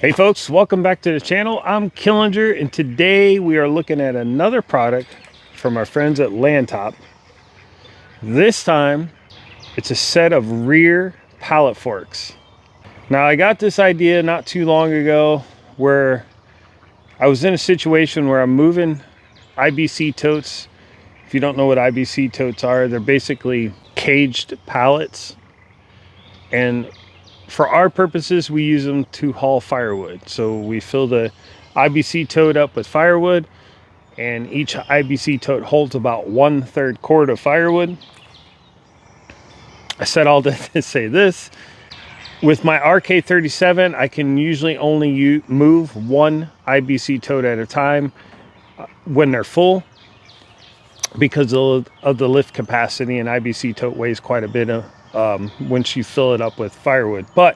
Hey folks, welcome back to the channel. I'm Killinger, and today we are looking at another product from our friends at LANDTOP. This time, it's a set of rear pallet forks. Now, I got this idea not too long ago where I was in a situation where I'm moving IBC totes. If you don't know what IBC totes are, they're basically caged pallets. And for our purposes, we use them to haul firewood. So we fill the IBC tote up with firewood, and each IBC tote holds about 1/3 cord of firewood. I said all that to say this. With my RK37, I can usually only move one IBC tote at a time when they're full because of the lift capacity, and IBC tote weighs quite a bit once you fill it up with firewood. But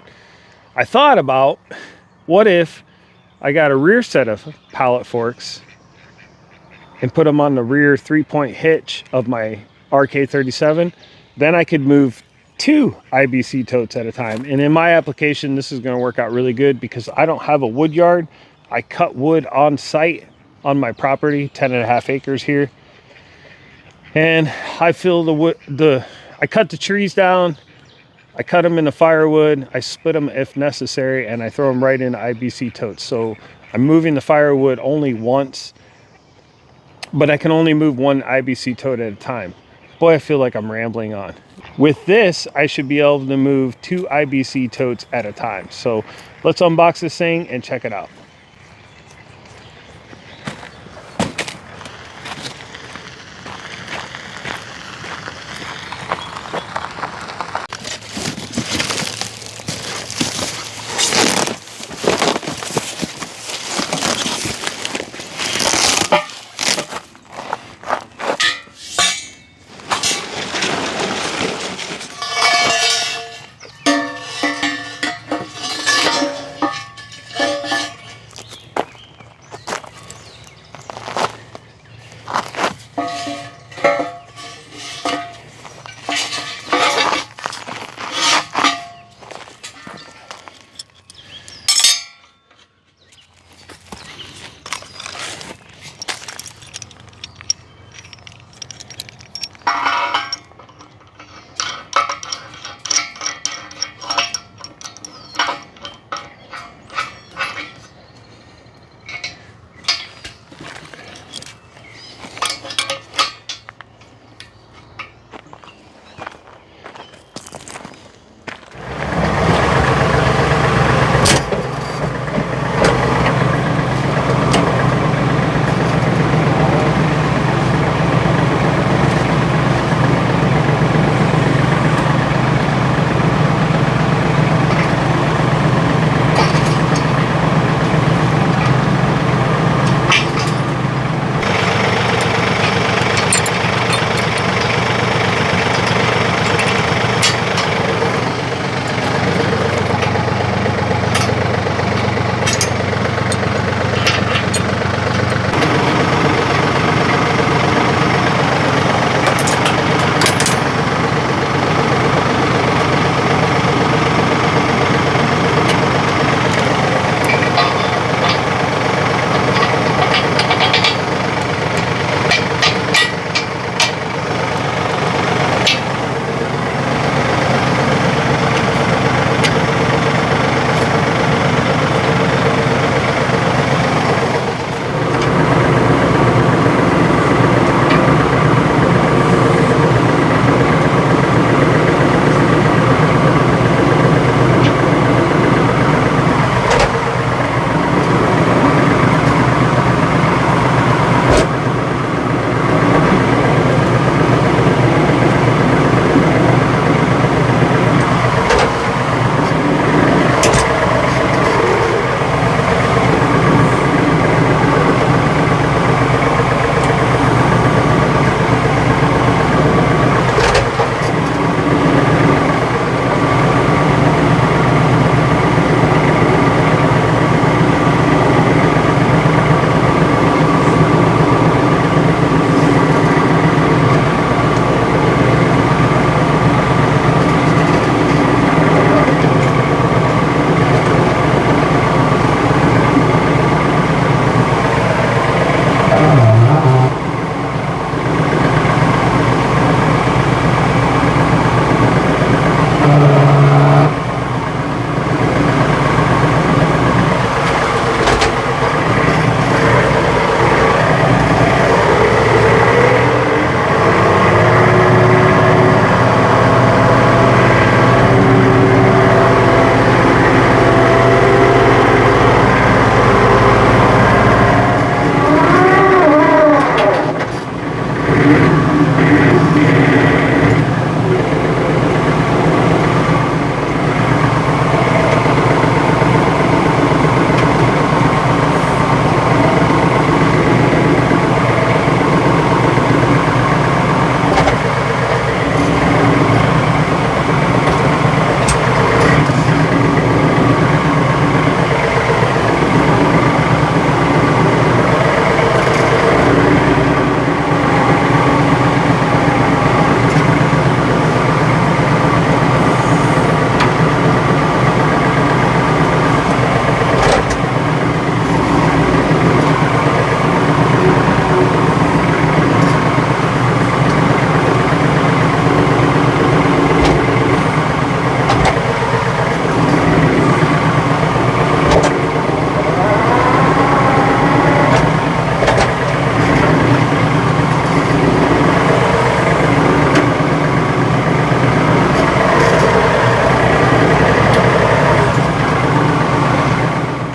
I thought about, what if I got a rear set of pallet forks and put them on the rear 3-point hitch of my RK37? Then I could move 2 IBC totes at a time. And in my application, this is going to work out really good because I don't have a wood yard. I cut wood on site on my property, 10.5 acres here. And I fill the wood, I cut the trees down, I cut them into firewood, I split them if necessary, and I throw them right into IBC totes. So I'm moving the firewood only once, but I can only move one IBC tote at a time. Boy, I feel like I'm rambling on. With this, I should be able to move 2 IBC totes at a time. So let's unbox this thing and check it out.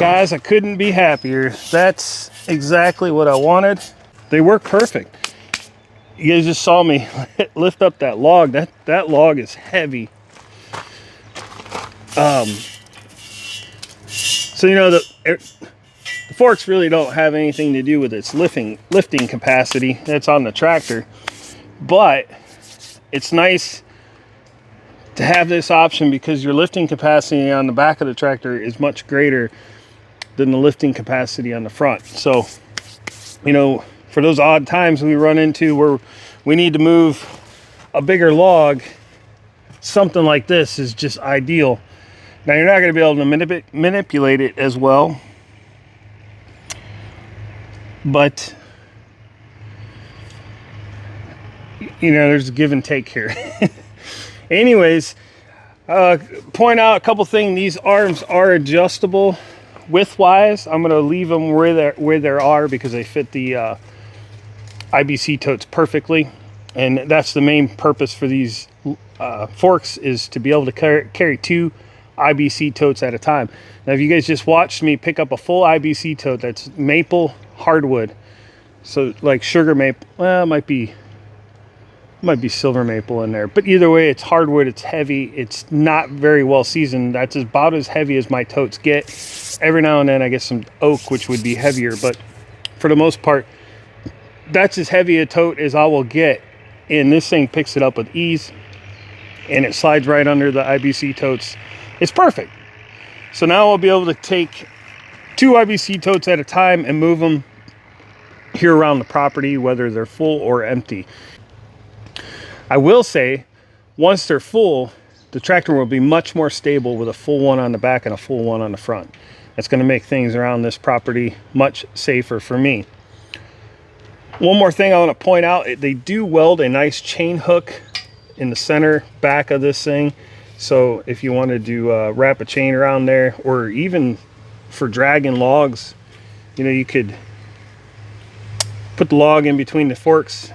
Guys, I couldn't be happier. That's exactly what I wanted. They work perfect. You guys just saw me lift up that log. That log is heavy. So you know, the forks really don't have anything to do with its lifting capacity. That's on the tractor. But it's nice to have this option because your lifting capacity on the back of the tractor is much greater than the lifting capacity on the front. So, you know, for those odd times we run into where we need to move a bigger log, something like this is just ideal. Now you're not going to be able to manipulate it as well, but you know, there's a give and take here. Anyways, point out a couple things. These arms are adjustable width-wise. I'm going to leave them where they are because they fit the IBC totes perfectly, and that's the main purpose for these forks, is to be able to carry 2 IBC totes at a time. Now if you guys just watched me pick up a full IBC tote that's maple hardwood, so like sugar maple, well, it might be silver maple in there, but either way, it's hardwood, it's heavy, it's not very well seasoned. That's about as heavy as my totes get. Every now and then I get some oak, which would be heavier, but for the most part, that's as heavy a tote as I will get, and this thing picks it up with ease, and it slides right under the IBC totes. It's perfect. So now I'll be able to take 2 IBC totes at a time and move them here around the property, whether they're full or empty. I will say, once they're full, the tractor will be much more stable with a full one on the back and a full one on the front. That's going to make things around this property much safer for me. One more thing I want to point out, they do weld a nice chain hook in the center back of this thing. So if you wanted to wrap a chain around there, or even for dragging logs, you know, you could put the log in between the forks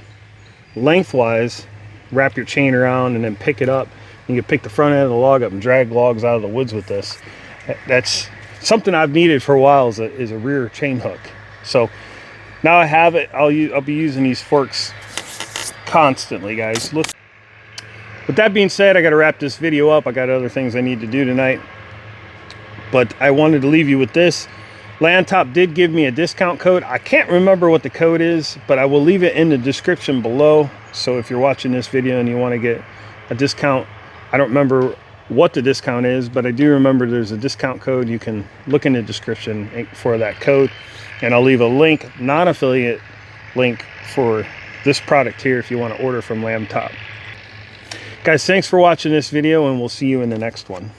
lengthwise, wrap your chain around, and then pick it up. You can pick the front end of the log up and drag logs out of the woods with this. That's something I've needed for a while, is a rear chain hook. So now I have it. I'll be using these forks constantly, guys. Look. With that being said, I got to wrap this video up. I got other things I need to do tonight, but I wanted to leave you with this. LANDTOP did give me a discount code. I can't remember what the code is, but I will leave it in the description below. So if you're watching this video and you want to get a discount, I don't remember what the discount is, but I do remember there's a discount code. You can look in the description for that code, and I'll leave a link, non-affiliate link, for this product here if you want to order from LANDTOP. Guys, thanks for watching this video, and we'll see you in the next one.